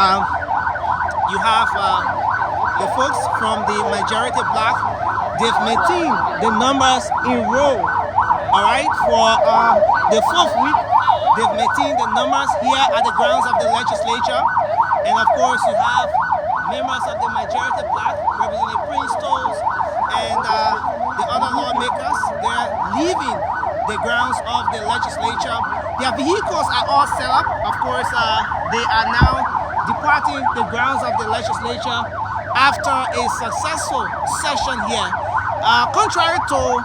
you have the folks from the majority bloc. They've maintained the numbers in row. All right, for the 4th week, they've maintained the numbers here at the grounds of the legislature. And of course, you have members of the majority bloc, Representative Prince Tolls, and the other lawmakers. They're leaving the grounds of the legislature. Their vehicles are all set up. Of course, they are now departing the grounds of the legislature after a successful session here. Contrary to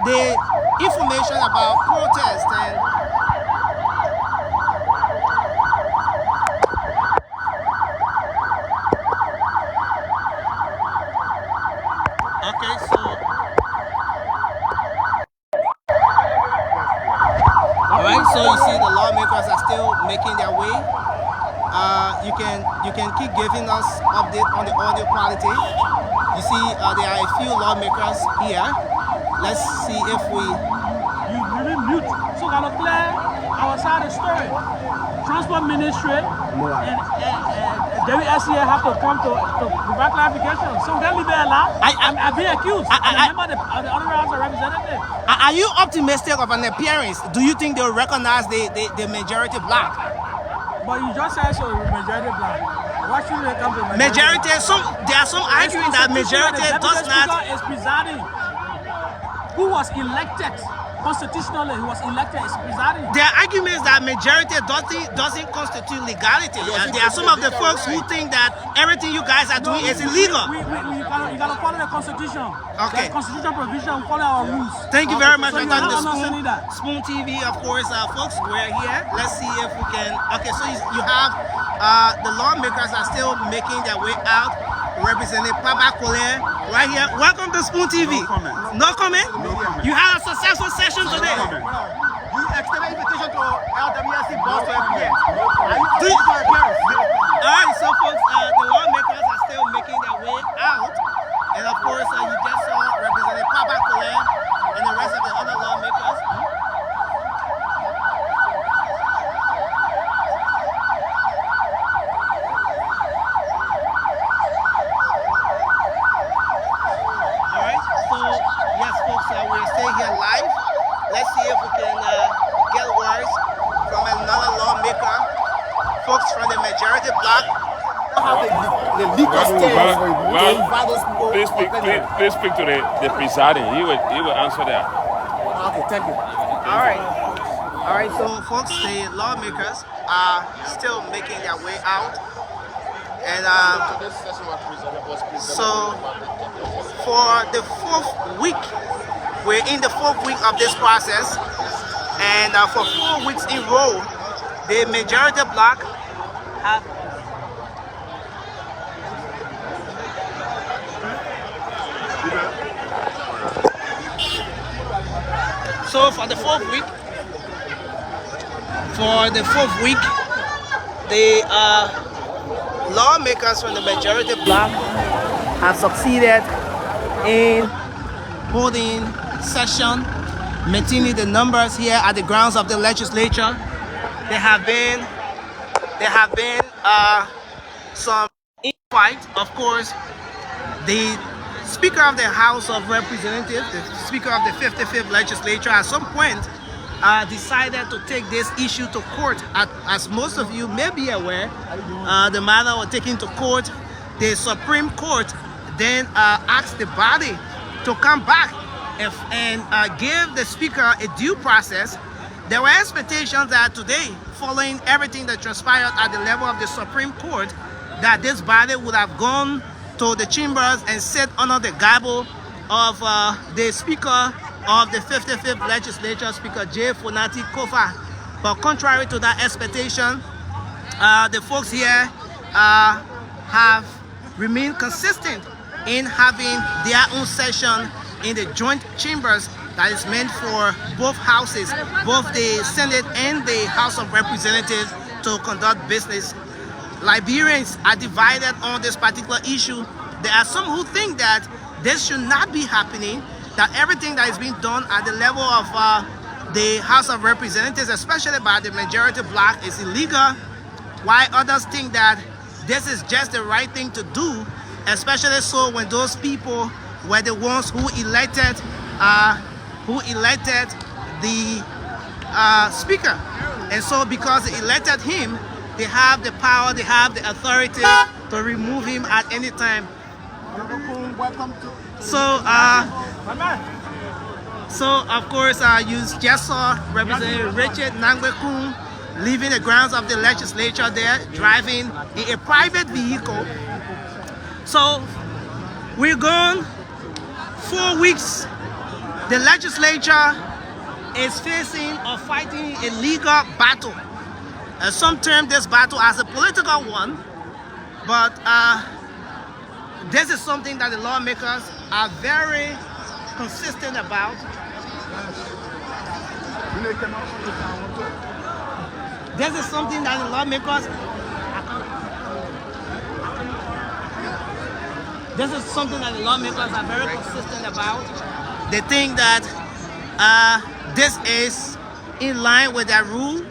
the information about protest and so you see the lawmakers are still making their way. You can keep giving us update on the audio quality. You see there are a few lawmakers here. Let's see if we... You really mute. So can I play our side of the story? Transport Ministry and WSCA have to come to provide clarification. So can leave it allowed? I'm being accused. I'm a member of the Honorable House of Representatives. Are you optimistic of an appearance? Do you think they'll recognize the majority bloc? But you just said so, majority bloc. Why should they come to majority? There are some arguing that majority does not... is presiding. Who was elected constitutionally? Who was elected is presiding. There are arguments that majority doesn't constitute legality. There are some of the folks who think that everything you guys are doing is illegal. You gotta follow the Constitution. Okay. The Constitution provision, follow our rules. Thank you very much for so talking to Spoon TV, of course, folks. We're here. Let's see if we can. Okay, so you have the lawmakers are still making their way out. Representative Papa Colin right here. Welcome to Spoon TV. No comment? No comment. You had a successful session today. You extended invitation to LWSC boss to appear. Alright, so folks, the lawmakers are still making their way out. And of course, you just saw Representative Papa Colin and the rest of the other lawmakers. We're staying here live. Let's see if we can get words from another lawmaker, folks from the majority bloc. The legal stance. Please speak to the presiding. He will answer that. Okay, thank you. All right. So folks, the lawmakers are still making their way out, and so for the 4th week. We're in the 4th week of this process, and for 4 weeks in a row, the majority bloc have so for the 4th week, the lawmakers from the majority bloc have succeeded in holding session, maintaining the numbers here at the grounds of the legislature. There have been some infight. Of course, the Speaker of the House of Representatives, the Speaker of the 55th Legislature, at some point decided to take this issue to court. As most of you may be aware, the matter was taken to court. The Supreme Court then asked the body to come back and give the Speaker a due process. There were expectations that today, following everything that transpired at the level of the Supreme Court, that this body would have gone to the chambers and sit under the gabble of the Speaker of the 55th Legislature, Speaker J. Fonati Kofa. But contrary to that expectation, the folks here have remained consistent in having their own session in the joint chambers that is meant for both houses, both the Senate and the House of Representatives, to conduct business. Liberians are divided on this particular issue. There are some who think that this should not be happening, that everything that is being done at the level of the House of Representatives, especially by the majority bloc, is illegal, while others think that this is just the right thing to do, especially so when those people were the ones who elected the speaker. And so because they elected him, they have the power, they have the authority to remove him at any time. Welcome to. So of course you just saw Representative Richard Nangwekun leaving the grounds of the legislature there, driving in a private vehicle. So we're gone 4 weeks. The legislature is facing or fighting a legal battle. Some term this battle as a political one, but this is something that the lawmakers are very consistent about. This is something that the lawmakers are very consistent about. They think that this is in line with their rule.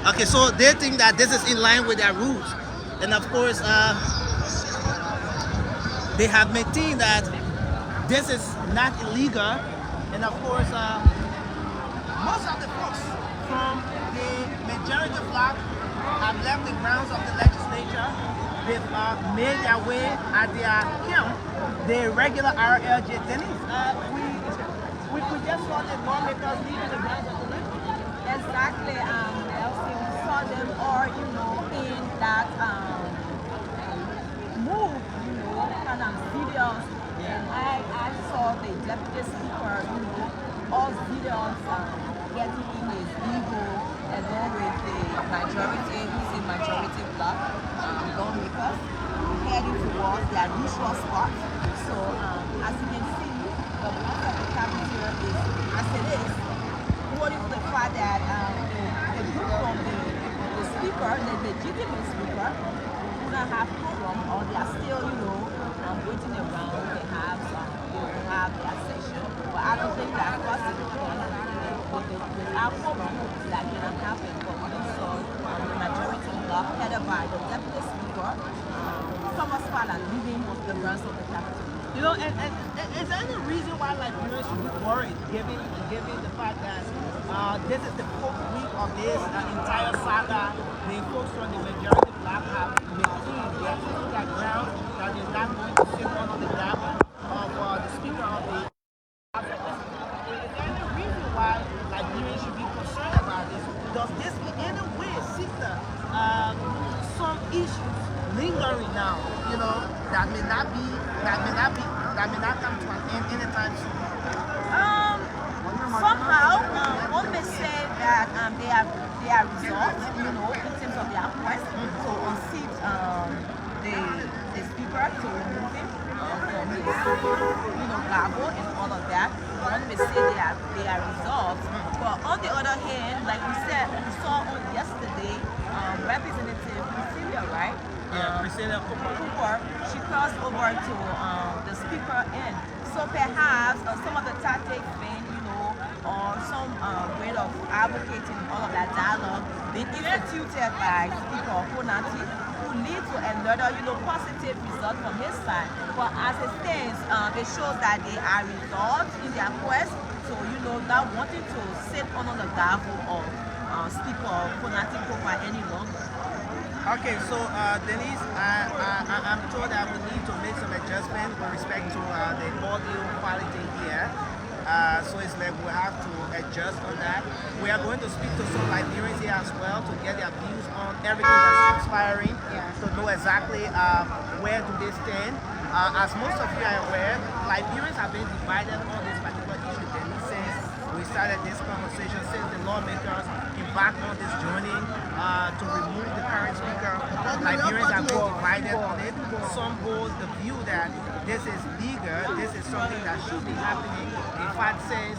Okay, so they think that this is in line with their rules. And of course, they have maintained that this is not illegal. And of course, most of the folks from the majority bloc have left the grounds of the legislature. They've made their way at their camp, the regular RLJ. Denise, we just saw the lawmakers leaving the grounds of the legislature. Exactly, Elsie, we saw them all, in that move, kind of videos. And I saw the deputy speaker, all videos getting in his vehicle along with the majority, who's in majority bloc, lawmakers, heading towards their usual spot. So, as you can see, the block of the Capitol is, as it is, according to the fact that the group from the speaker, the legitimate speaker, do not have quorum, or they are still, waiting around. They have their session, but I don't think that's possible. Without quorum, that cannot happen. But we saw the majority bloc headed by the deputy speaker, Thomas Fallon, leaving the grounds of the Capitol. And is there any reason why Liberians should be worried, given the fact that this is the 4th week of this entire saga? The folks from the majority bloc have maintained their ground that they're not going to sit under the gavel of the speaker of the House. Is there any reason why Liberians should be concerned about this? Does this in any way signal some issues lingering now? That may not come to an end anytime soon. Somehow, one may say that they are resolved, in terms of their quest to unseat the speaker, to remove him from his, gavel and all of that. One may say they are resolved. But on the other hand, like we said, we saw on yesterday, Representative Priscilla, right? Priscilla Cooper, she crossed over to the speaker end. So perhaps some of the tactics being, or some way of advocating all of that dialogue being instituted by Speaker Fonati, who lead to another, positive result from his side. But as it stands, it shows that they are resolved in their quest. So, not wanting to sit under the gavel of Speaker Fonati Cooper any longer. Okay, so Denise, I'm told that we need to make some adjustment with respect to the audio quality here. So it's like we have to adjust on that. We are going to speak to some Liberians here as well to get their views on everything that's transpiring, to know exactly where do they stand. As most of you are aware, Liberians have been divided on this particular issue. Denise, since we started this conversation, since the lawmakers embarked on this journey to remove the current speaker, Liberians have been divided on it. Some hold the view that this is legal, this is something that should be happening. In fact, since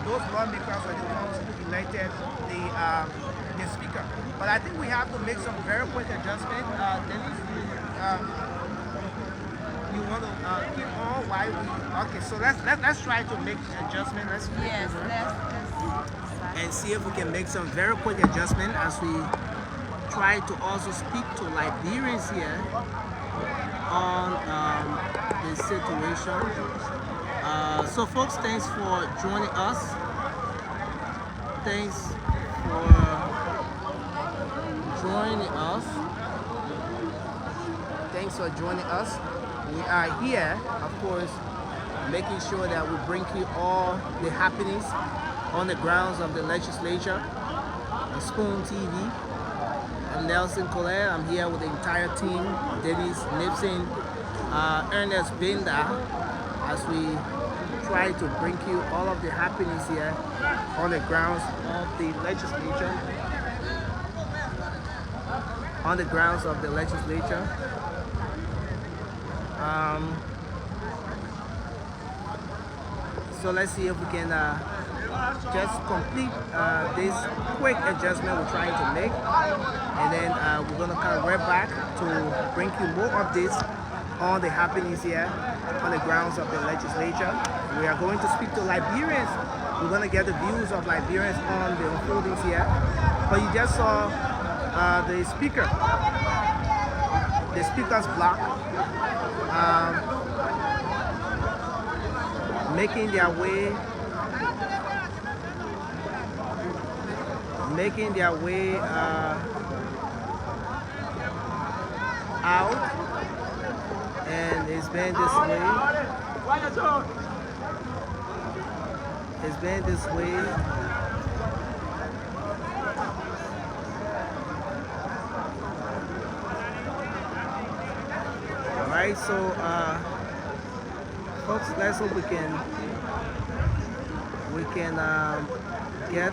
those lawmakers were the ones who elected the speaker. But I think we have to make some very quick adjustments. Denise, you want to keep on while we? Okay, so let's try to make adjustment. Let's and see if we can make some very quick adjustment as we try to also speak to Liberians here on the situation. So folks, thanks for joining us. Thanks for joining us. Thanks for joining us. We are here, of course, making sure that we bring you all the happenings on the grounds of the legislature. On Spoon TV. I'm Nelson Colette. I'm here with the entire team, Dennis Nipson, Ernest Binda, as we try to bring you all of the happenings here on the grounds of the legislature. On the grounds of the legislature. So let's see if we can just complete this quick adjustment we're trying to make, and then we're going to come right back to bring you more updates on the happenings here on the grounds of the legislature. We are going to speak to Liberians. We're going to get the views of Liberians on the unfoldings here. But you just saw the speaker's block making their way out, and it's been this way. It's been this way. All right, so folks, let's hope we can get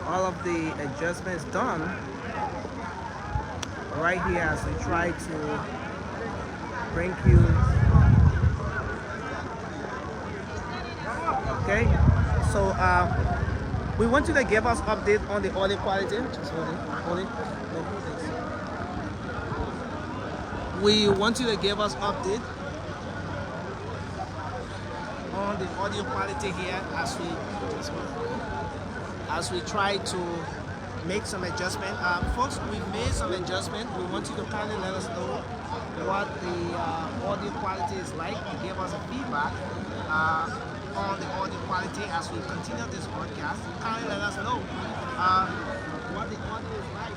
all of the adjustments done right here as we try to bring you. Okay, so we want you to give us update on the audio quality. Just hold it. We want you to give us update on the audio quality here as we try to make some adjustment. Folks, we've made some adjustment. We want you to kindly let us know what the audio quality is like and give us a feedback on the audio quality as we continue this broadcast. Kindly let us know what the audio is like.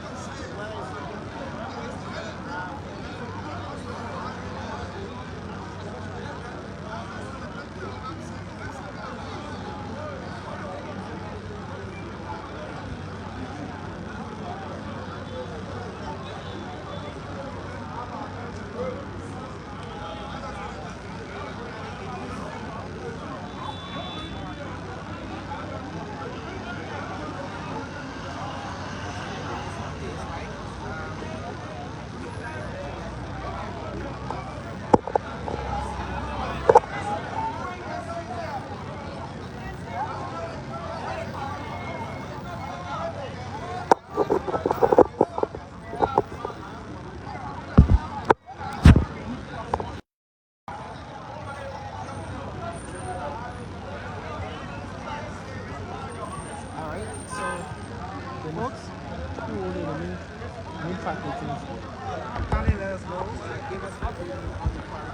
Kindly let us know. Give us updates on the quality.